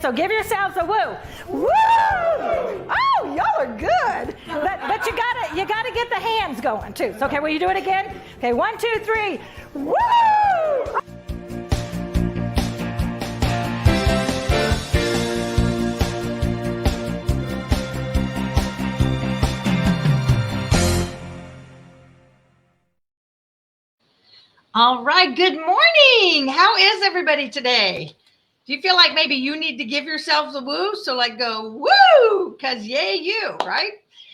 So give yourselves a woo. Woo! Oh, y'all are good. But you gotta get the hands going too. So, okay, will you do it again? Okay, 1, 2, 3. Woo! All right, good morning. How is everybody today? Do you feel like maybe you need to give yourselves a woo? So like go woo, because yay you, right?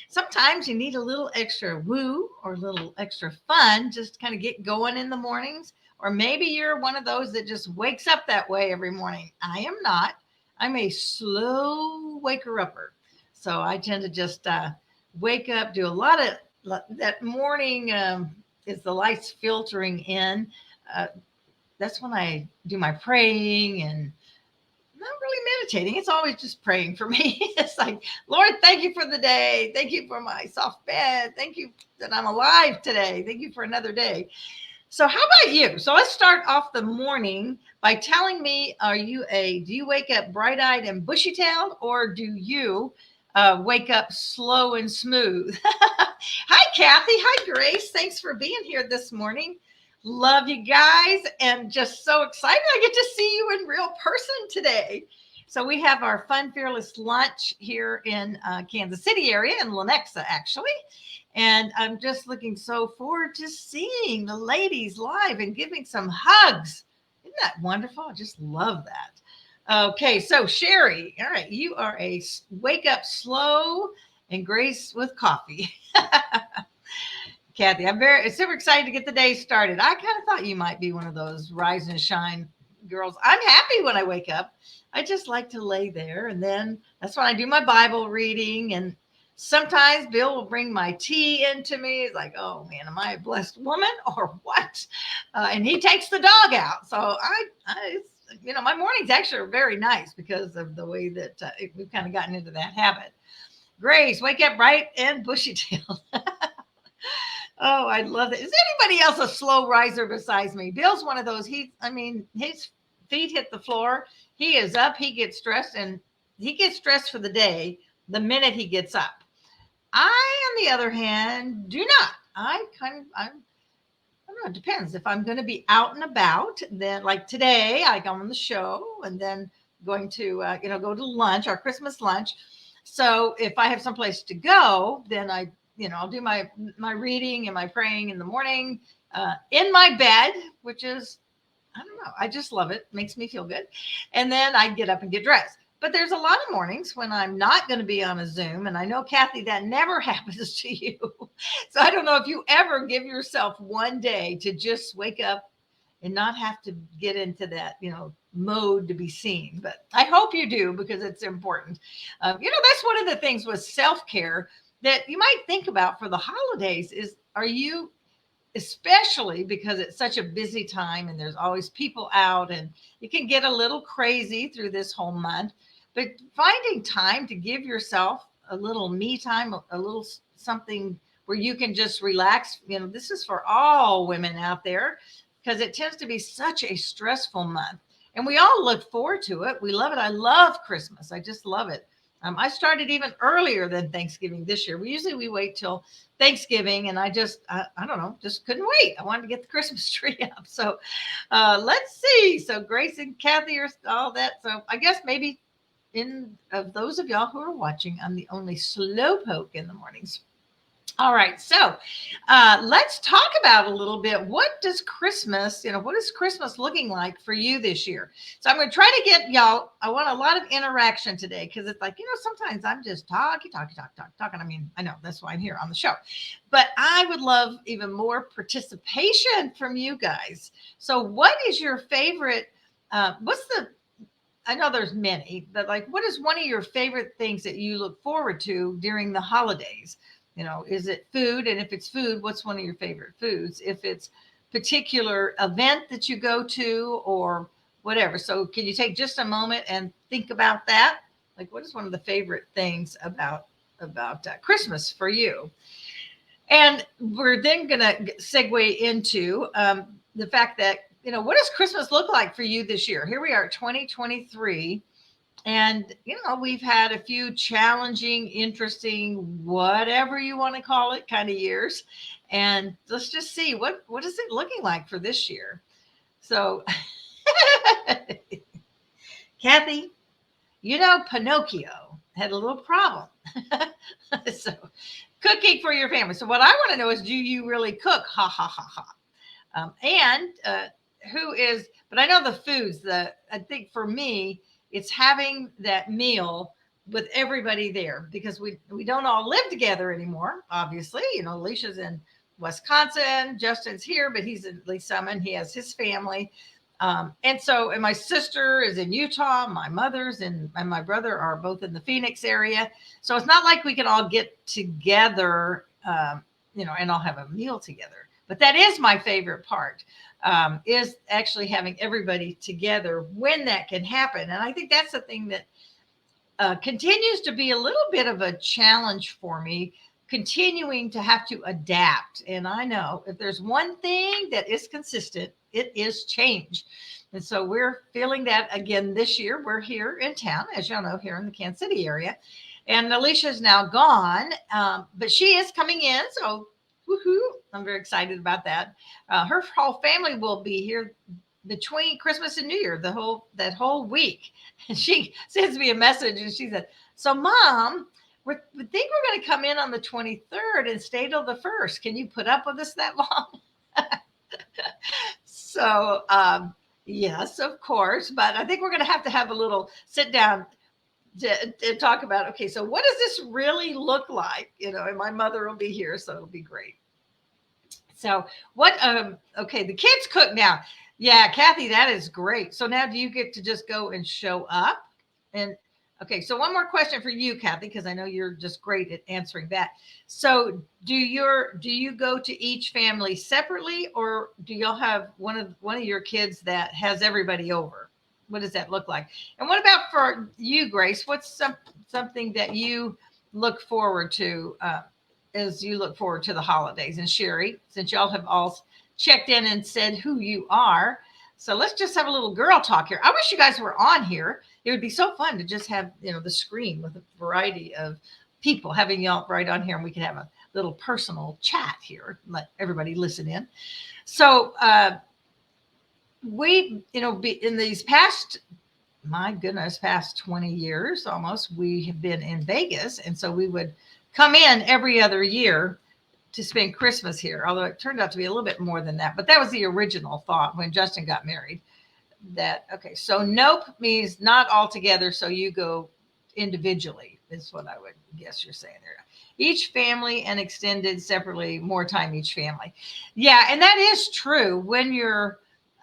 Sometimes you need a little extra woo or a little extra fun just to kind of get going in the mornings. Or maybe you're one of those that just wakes up that way every morning. I am not. I'm a slow waker-upper. So I tend to just wake up, do a lot of that morning is the lights filtering in. That's when I do my praying and not really meditating. It's always just praying for me. It's like, Lord, thank you for the day. Thank you for my soft bed. Thank you that I'm alive today. Thank you for another day. So how about you? So let's start off the morning by telling me, do you wake up bright-eyed and bushy-tailed, or do you wake up slow and smooth? Hi, Kathy. Hi, Grace. Thanks for being here this morning. Love you guys, and just so excited I get to see you in real person today. So we have our Fun Fearless lunch here in Kansas City area, in Lenexa actually. And I'm just looking so forward to seeing the ladies live and giving some hugs. Isn't that wonderful? I just love that. Okay, so Sherry, all right, you are a wake up slow and Grace with coffee. Kathy, I'm super excited to get the day started. I kind of thought you might be one of those rise and shine girls. I'm happy when I wake up. I just like to lay there, and then that's when I do my Bible reading. And sometimes Bill will bring my tea into me. It's like, oh man, am I a blessed woman or what? And he takes the dog out. So my mornings actually are very nice because of the way that we've kind of gotten into that habit. Grace, wake up bright and bushy-tailed. Oh, I love it. Is anybody else a slow riser besides me? Bill's one of those. His feet hit the floor. He is up. He gets dressed, and he gets dressed for the day the minute he gets up. I, on the other hand, do not. I don't know. It depends. If I'm going to be out and about, then like today, I go on the show and then going to, go to lunch, our Christmas lunch. So if I have someplace to go, then I'll do my reading and my praying in the morning in my bed, which is, I don't know, I just love it. Makes me feel good. And then I get up and get dressed. But there's a lot of mornings when I'm not going to be on a Zoom. And I know, Kathy, that never happens to you. So I don't know if you ever give yourself one day to just wake up and not have to get into that, mode to be seen. But I hope you do, because it's important. That's one of the things with self-care that you might think about for the holidays is, are you, especially because it's such a busy time and there's always people out and it can get a little crazy through this whole month, but finding time to give yourself a little me time, a little something where you can just relax. This is for all women out there, because it tends to be such a stressful month and we all look forward to it. We love it. I love Christmas. I just love it. I started even earlier than Thanksgiving this year. We wait till Thanksgiving, and I don't know, just couldn't wait. I wanted to get the Christmas tree up. So let's see. So Grace and Kathy are all that. So I guess maybe of those of y'all who are watching, I'm the only slowpoke in the mornings. All right, so let's talk about a little bit. What is Christmas looking like for you this year? So I'm going to try to get y'all, I want a lot of interaction today, because it's like, sometimes I'm just talking. I mean, I know that's why I'm here on the show, but I would love even more participation from you guys. So what is your favorite, I know there's many, but like, what is one of your favorite things that you look forward to during the holidays? Is it food? And if it's food, what's one of your favorite foods? If it's particular event that you go to or whatever. So can you take just a moment and think about that? Like, what is one of the favorite things about Christmas for you? And we're then going to segue into the fact that, what does Christmas look like for you this year? Here we are, 2023. And, we've had a few challenging, interesting, whatever you want to call it, kind of years. And let's just see what is it looking like for this year. So, Kathy, Pinocchio had a little problem. So, cooking for your family. So, what I want to know is, do you really cook? Ha ha ha ha. And who is? But I know the foods. I think for me, it's having that meal with everybody there, because we don't all live together anymore. Obviously, Alicia's in Wisconsin, Justin's here, but he's in Lee Summon. He has his family. And my sister is in Utah, my mother's and my brother are both in the Phoenix area. So it's not like we can all get together, and all have a meal together. But that is my favorite part, is actually having everybody together when that can happen. And I think that's the thing that continues to be a little bit of a challenge for me, continuing to have to adapt. And I know if there's one thing that is consistent, it is change. And so we're feeling that again this year. We're here in town, as y'all know, here in the Kansas City area. And Alicia's now gone, but she is coming in. So woohoo, I'm very excited about that. Her whole family will be here between Christmas and New Year, that whole week. And she sends me a message and she said, "So Mom, we think we're going to come in on the 23rd and stay till the 1st. Can you put up with us that long?" So, yes, of course. But I think we're going to have a little sit down to talk about, okay, so what does this really look like? And my mother will be here, so it'll be great. So okay, the kids cook now. Yeah, Kathy, that is great. So now do you get to just go and show up? And okay, so one more question for you, Kathy, because I know you're just great at answering that. So do you go to each family separately, or do y'all have one of your kids that has everybody over? What does that look like? And what about for you, Grace? What's something that you look forward to as you look forward to the holidays? And Sherry, since y'all have all checked in and said who you are, so let's just have a little girl talk here. I wish you guys were on here. It would be so fun to just have, the screen with a variety of people, having y'all right on here, and we could have a little personal chat here, let everybody listen in. So we, in these past 20 years almost, we have been in Vegas. And so we would come in every other year to spend Christmas here, although it turned out to be a little bit more than that. But that was the original thought when Justin got married. Okay, so nope means not all together, so you go individually, is what I would guess you're saying there. Each family and extended separately, more time each family. Yeah, and that is true. When you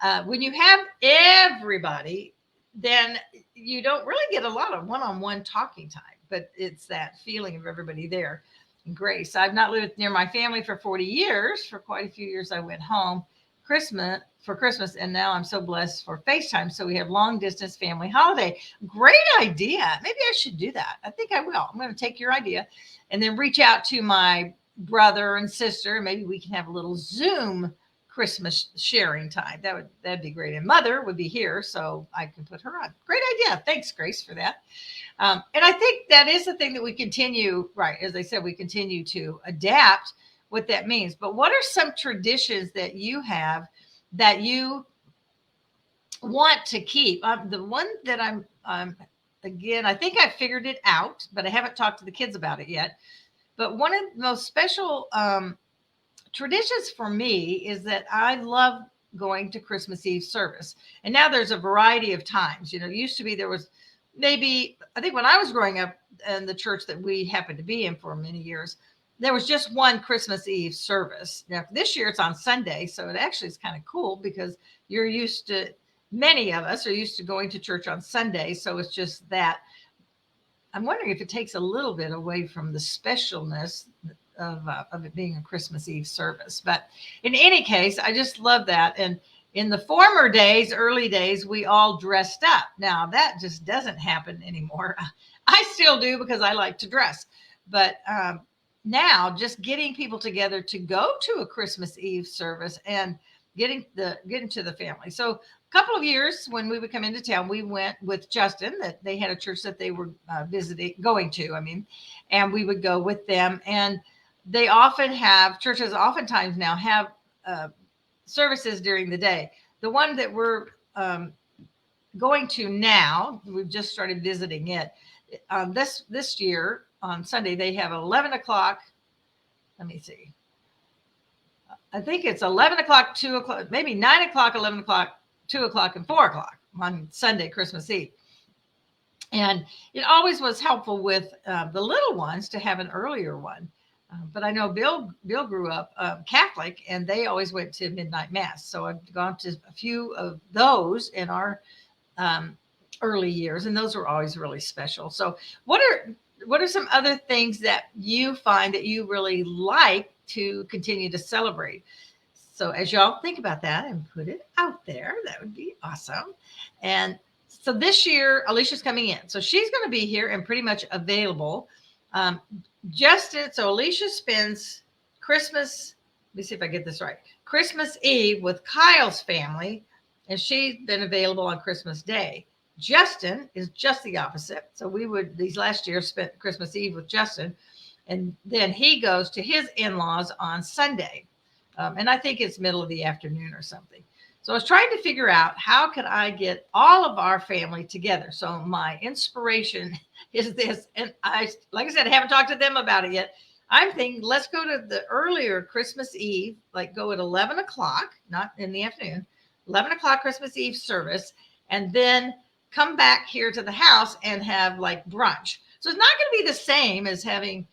have everybody, then you don't really get a lot of one-on-one talking time, but it's that feeling of everybody there. Grace, I've not lived near my family for 40 years. For quite a few years, I went home for Christmas, and now I'm so blessed for FaceTime. So we have long distance family holiday. Great idea. Maybe I should do that. I think I will. I'm going to take your idea and then reach out to my brother and sister. Maybe we can have a little Zoom Christmas sharing time. That'd be great. And Mother would be here, so I can put her on. Great idea. Thanks, Grace, for that. And I think that is the thing that we continue, right? As I said, we continue to adapt what that means. But what are some traditions that you have that you want to keep? The one that again, I think I figured it out, but I haven't talked to the kids about it yet. But one of the most special traditions for me is that I love going to Christmas Eve service. And now there's a variety of times. Used to be there was maybe, I think when I was growing up in the church that we happened to be in for many years, there was just one Christmas Eve service. Now, this year it's on Sunday, so it actually is kind of cool because many of us are used to going to church on Sunday, so it's just that. I'm wondering if it takes a little bit away from the specialness of it being a Christmas Eve service. But in any case, I just love that. And in the former days, early days, we all dressed up. Now, that just doesn't happen anymore. I still do because I like to dress. But now just getting people together to go to a Christmas Eve service and getting to the family. So a couple of years when we would come into town, we went with Justin, that they had a church that they were visiting, going to, I mean, and we would go with them. And they often have, churches oftentimes now have uh, services during the day. The one that we're going to now, we've just started visiting it. This year on Sunday, they have 11 o'clock. Let me see. I think it's 11 o'clock, 2 o'clock, maybe 9 o'clock, 11 o'clock, 2 o'clock, and 4 o'clock on Sunday, Christmas Eve. And it always was helpful with the little ones to have an earlier one. But I know Bill grew up Catholic, and they always went to midnight mass. So I've gone to a few of those in our early years, and those were always really special. So what are some other things that you find that you really like to continue to celebrate? So as y'all think about that and put it out there, that would be awesome. And so this year, Alicia's coming in. So she's going to be here and pretty much available. So Alicia spends Christmas, let me see if I get this right, Christmas Eve with Kyle's family, and she's been available on Christmas Day. Justin is just the opposite. So we would, these last years, spent Christmas Eve with Justin, and then he goes to his in-laws on Sunday. And I think it's middle of the afternoon or something. So I was trying to figure out how can I get all of our family together. So my inspiration is this, and like I said, I haven't talked to them about it yet. I'm thinking, let's go to the earlier Christmas Eve, like go at 11 o'clock, not in the afternoon, 11 o'clock Christmas Eve service, and then come back here to the house and have like brunch. So it's not going to be the same as having,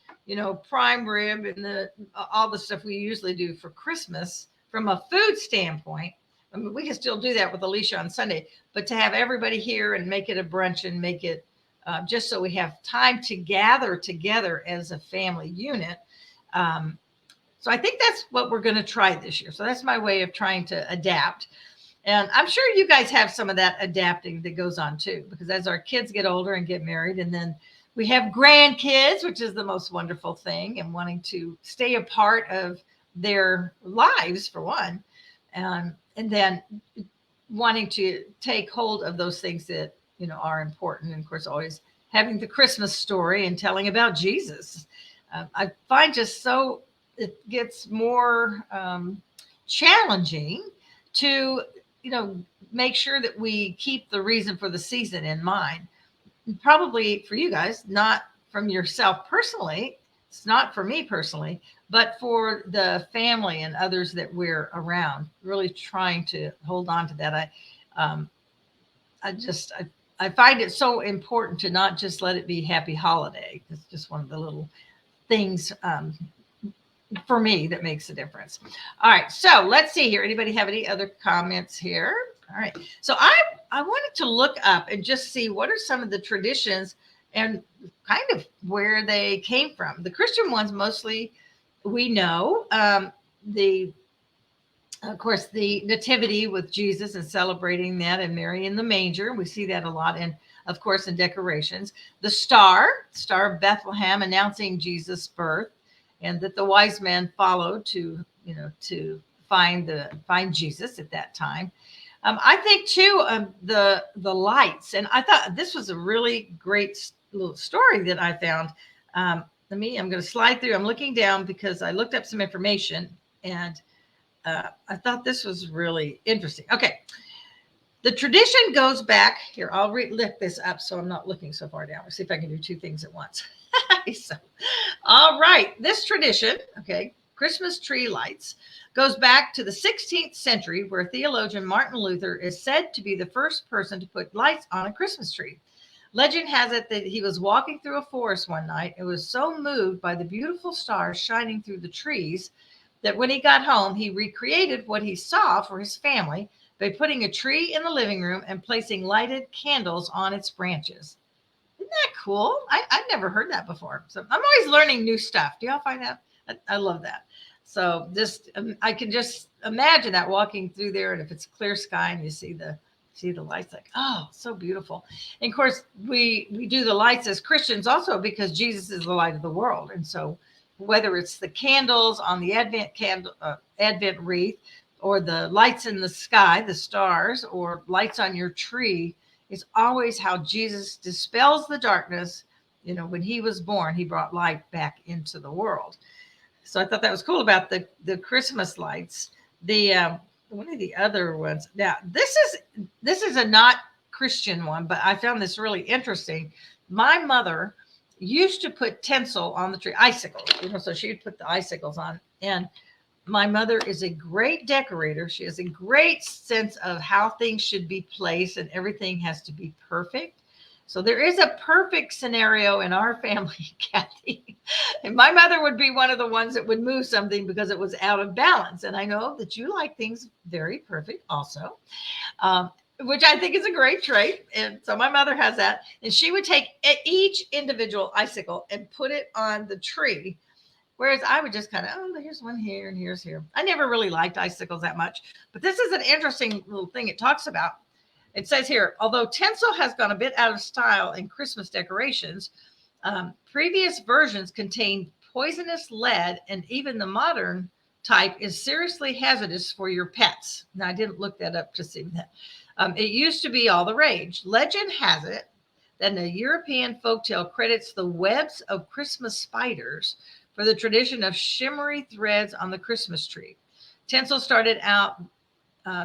prime rib and all the stuff we usually do for Christmas from a food standpoint. I mean, we can still do that with Alicia on Sunday, but to have everybody here and make it a brunch and make it just so we have time to gather together as a family unit. So I think that's what we're going to try this year. So that's my way of trying to adapt. And I'm sure you guys have some of that adapting that goes on too, because as our kids get older and get married, and then we have grandkids, which is the most wonderful thing, and wanting to stay a part of their lives for one. And then wanting to take hold of those things that, are important. And of course, always having the Christmas story and telling about Jesus. I find it gets more challenging to, make sure that we keep the reason for the season in mind. Probably for you guys, not from yourself personally. It's not for me personally, but for the family and others that we're around, really trying to hold on to that. I find it so important to not just let it be happy holiday. It's just one of the little things for me that makes a difference. All right. So let's see here. Anybody have any other comments here? All right. So I wanted to look up and just see what are some of the traditions and kind of where they came from. The Christian ones mostly we know. Of course, the nativity with Jesus and celebrating that, and Mary in the manger. We see that a lot, and of course in decorations. The star of Bethlehem announcing Jesus' birth, and that the wise men followed to find Jesus at that time. I think too the lights, and I thought this was a really great little story that I found. I'm going to slide through. I'm looking down because I looked up some information, and I thought this was really interesting. Okay. The tradition goes back here. I'll lift this up so I'm not looking so far down. Let's see if I can do two things at once. All right. This tradition, Christmas tree lights, goes back to the 16th century, where theologian Martin Luther is said to be the first person to put lights on a Christmas tree. Legend has it that he was walking through a forest one night and was so moved by the beautiful stars shining through the trees that when he got home, he recreated what he saw for his family by putting a tree in the living room and placing lighted candles on its branches. Isn't that cool? I've never heard that before. So I'm always learning new stuff. Do y'all find that? I love that. So I can just imagine that walking through there, and if it's clear sky and you see the lights, like, oh, so beautiful. And of course, we do the lights as Christians also because Jesus is the light of the world. And so whether it's the candles on the Advent wreath, or the lights in the sky, the stars, or lights on your tree, is always how Jesus dispels the darkness. When he was born, he brought light back into the world. So I thought that was cool about the Christmas lights. The one of the other ones. Now this is a not Christian one, but I found this really interesting. My mother used to put tinsel on the tree, icicles. So she would put the icicles on. And my mother is a great decorator. She has a great sense of how things should be placed, and everything has to be perfect. So there is a perfect scenario in our family, Kathy. And my mother would be one of the ones that would move something because it was out of balance. And I know that you like things very perfect also, which I think is a great trait. And so my mother has that. And she would take each individual icicle and put it on the tree. Whereas I would just kind of, here's one here and here's here. I never really liked icicles that much. But this is an interesting little thing it talks about. It says here, although tinsel has gone a bit out of style in Christmas decorations, previous versions contained poisonous lead, and even the modern type is seriously hazardous for your pets. Now, I didn't look that up to see that. It used to be all the rage. Legend has it that a European folktale credits the webs of Christmas spiders for the tradition of shimmery threads on the Christmas tree. Tinsel started out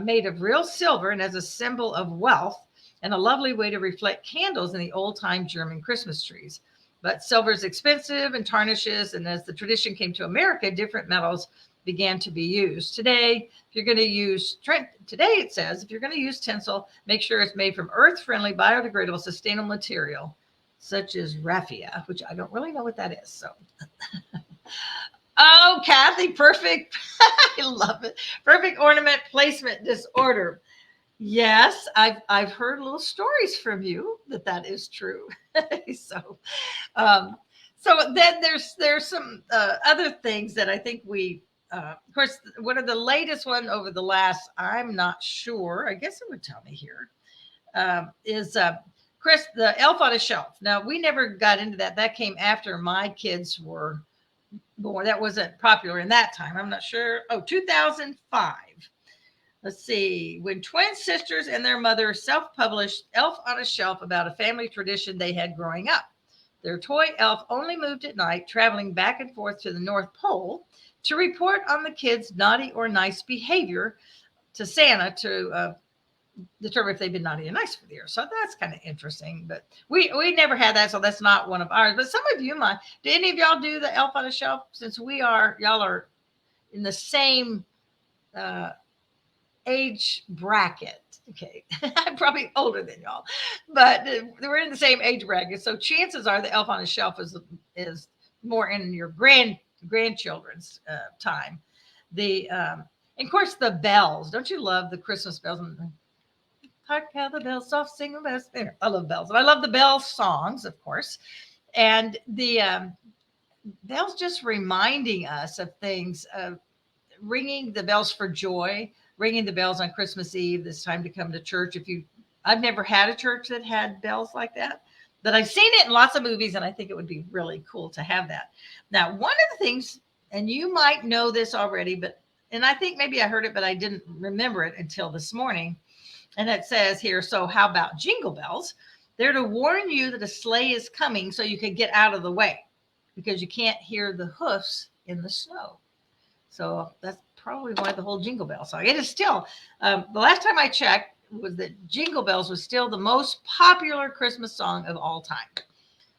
made of real silver and as a symbol of wealth and a lovely way to reflect candles in the old-time German Christmas trees. But silver is expensive and tarnishes, and as the tradition came to America, different metals began to be used. Today, it says, if you're going to use tinsel, make sure it's made from earth-friendly, biodegradable, sustainable material, such as raffia, which I don't really know what that is. So, oh, Kathy, perfect. I love it. Perfect ornament placement disorder. Yes, I've heard little stories from you that is true. So then there's some other things that I think of course, one of the latest one over the last, I'm not sure, I guess it would tell me here, is Chris, the Elf on a Shelf. Now, we never got into that. That came after my kids were born. That wasn't popular in that time. I'm not sure. 2005. Let's see. When twin sisters and their mother self-published Elf on a Shelf about a family tradition they had growing up. Their toy elf only moved at night, traveling back and forth to the North Pole to report on the kids' naughty or nice behavior to Santa to determine if they've been naughty or nice for the year. So that's kind of interesting. But we never had that, so that's not one of ours. But some of you might. Do any of y'all do the Elf on a Shelf? Since y'all are in the same age bracket. Okay, I'm probably older than y'all, but we're in the same age bracket. So chances are the Elf on a Shelf is more in your grandchildren's time. And of course the bells. Don't you love the Christmas bells? Hark how the bells soft sing the bells. I love bells, and I love the bell songs, of course, and the bells just reminding us of things. Ringing the bells for joy. Ringing the bells on Christmas Eve. It's time to come to church. I've never had a church that had bells like that, but I've seen it in lots of movies, and I think it would be really cool to have that. Now, one of the things, and you might know this already, and I think maybe I heard it, but I didn't remember it until this morning. And it says here, so how about jingle bells? They're to warn you that a sleigh is coming so you can get out of the way because you can't hear the hoofs in the snow. So that's probably why the whole Jingle Bell song. It is still, the last time I checked was that Jingle Bells was still the most popular Christmas song of all time.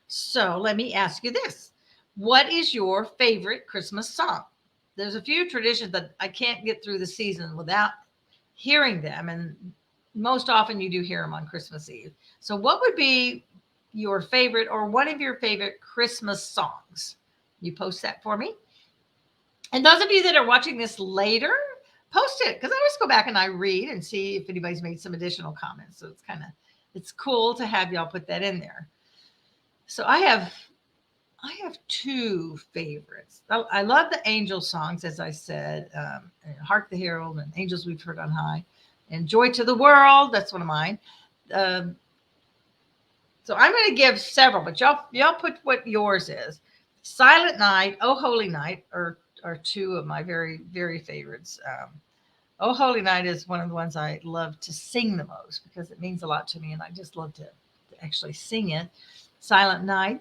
So let me ask you this. What is your favorite Christmas song? There's a few traditions that I can't get through the season without hearing them. And most often you do hear them on Christmas Eve. So what would be your favorite or one of your favorite Christmas songs? You post that for me. And those of you that are watching this later, post it, because I always go back and I read and see if anybody's made some additional comments. So it's cool to have y'all put that in there. So I have two favorites. I love the angel songs, as I said, Hark the Herald and Angels We've Heard on High, and Joy to the World. That's one of mine. So I'm going to give several, but y'all put what yours is. Silent Night, Oh Holy Night are two of my very, very favorites. Oh Holy Night is one of the ones I love to sing the most because it means a lot to me, and I just love to actually sing it. Silent Night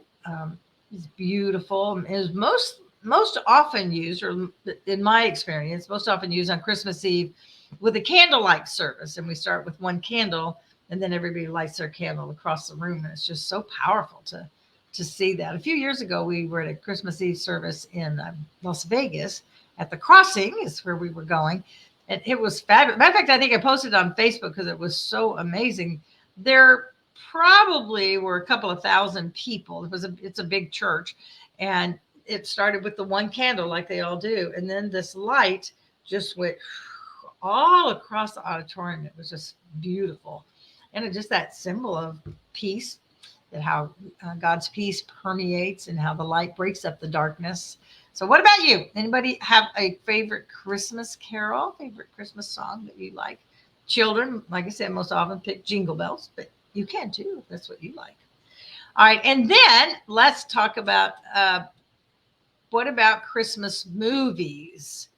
is beautiful. It is most often used, or in my experience, most often used on Christmas Eve with a candlelight service, and we start with one candle, and then everybody lights their candle across the room, and it's just so powerful to see that. A few years ago, we were at a Christmas Eve service in Las Vegas at the Crossing, is where we were going. And it was fabulous. Matter of fact, I think I posted on Facebook because it was so amazing. There probably were a couple of thousand people. It's a big church, and it started with the one candle like they all do, and then this light just went all across the auditorium. It was just beautiful, and it just that symbol of peace, that how God's peace permeates and how the light breaks up the darkness. So what about you? Anybody have a favorite Christmas carol, favorite Christmas song that you like? Children, like I said, most often pick Jingle Bells, but you can too if that's what you like. All right, and then let's talk about what about Christmas movies?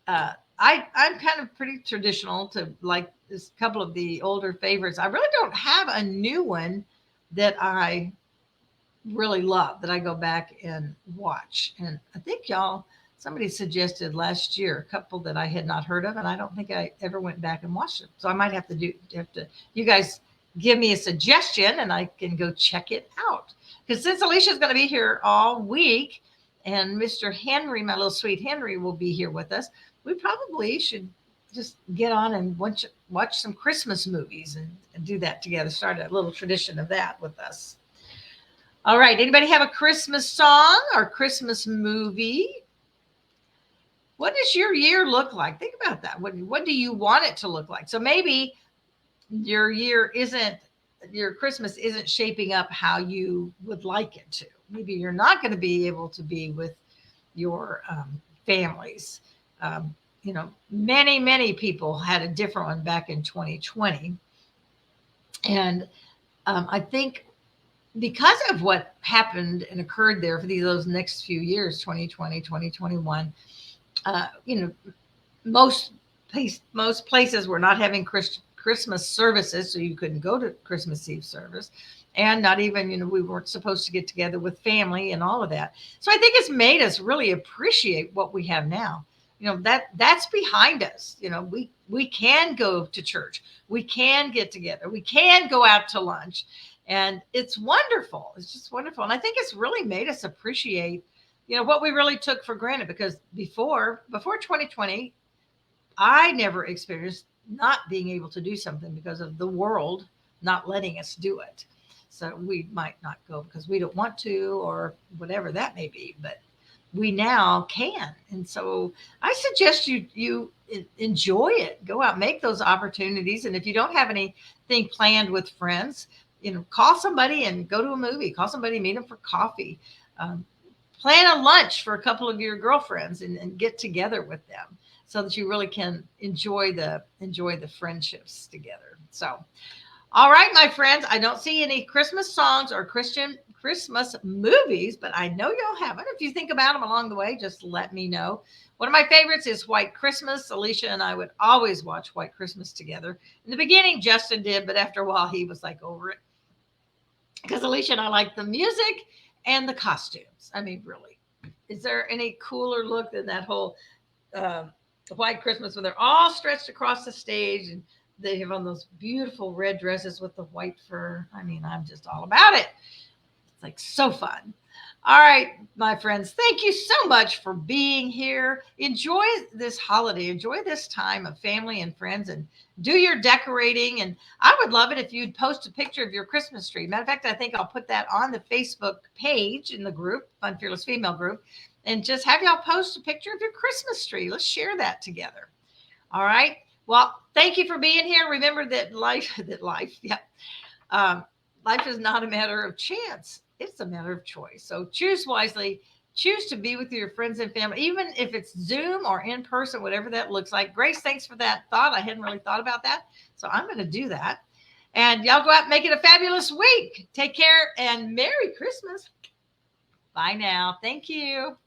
I'm kind of pretty traditional to like this couple of the older favorites. I really don't have a new one that I really love that I go back and watch. And I think somebody suggested last year a couple that I had not heard of, and I don't think I ever went back and watched them. So I might have to you guys give me a suggestion and I can go check it out. Because since Alicia's going to be here all week and Mr. Henry, my little sweet Henry, will be here with us, we probably should just get on and watch some Christmas movies and do that together. Start a little tradition of that with us. All right. Anybody have a Christmas song or Christmas movie? What does your year look like? Think about that. What do you want it to look like? So maybe your Christmas isn't shaping up how you would like it to. Maybe you're not going to be able to be with your families. Many, many people had a different one back in 2020. And I think because of what happened and occurred there for those next few years, 2020, 2021, most places were not having Christmas services, so you couldn't go to Christmas Eve service, and not even, we weren't supposed to get together with family and all of that. So I think it's made us really appreciate what we have now. That's behind us. We can go to church, we can get together, we can go out to lunch, and it's wonderful. It's just wonderful. And I think it's really made us appreciate, what we really took for granted, because before 2020, I never experienced not being able to do something because of the world not letting us do it. So we might not go because we don't want to, or whatever that may be, but we now can. And so I suggest you enjoy it. Go out, make those opportunities. And if you don't have anything planned with friends, call somebody and go to a movie. Call somebody, meet them for coffee. Plan a lunch for a couple of your girlfriends and get together with them so that you really can enjoy the friendships together. So, all right, my friends, I don't see any Christmas songs or Christmas movies, but I know y'all have it. If you think about them along the way, just let me know. One of my favorites is White Christmas. Alicia and I would always watch White Christmas together. In the beginning, Justin did, but after a while, he was like over it. Because Alicia and I like the music and the costumes. I mean, really, is there any cooler look than that whole White Christmas when they're all stretched across the stage and they have on those beautiful red dresses with the white fur? I mean, I'm just all about it. It's like so fun. All right, my friends, thank you so much for being here. Enjoy this holiday. Enjoy this time of family and friends, and do your decorating. And I would love it if you'd post a picture of your Christmas tree. Matter of fact, I think I'll put that on the Facebook page in the group, Fun Fearless Female group, and just have y'all post a picture of your Christmas tree. Let's share that together. All right. Well, thank you for being here. Remember that life is not a matter of chance. It's a matter of choice. So choose wisely. Choose to be with your friends and family, even if it's Zoom or in person, whatever that looks like. Grace, thanks for that thought. I hadn't really thought about that. So I'm going to do that. And y'all go out and make it a fabulous week. Take care and Merry Christmas. Bye now. Thank you.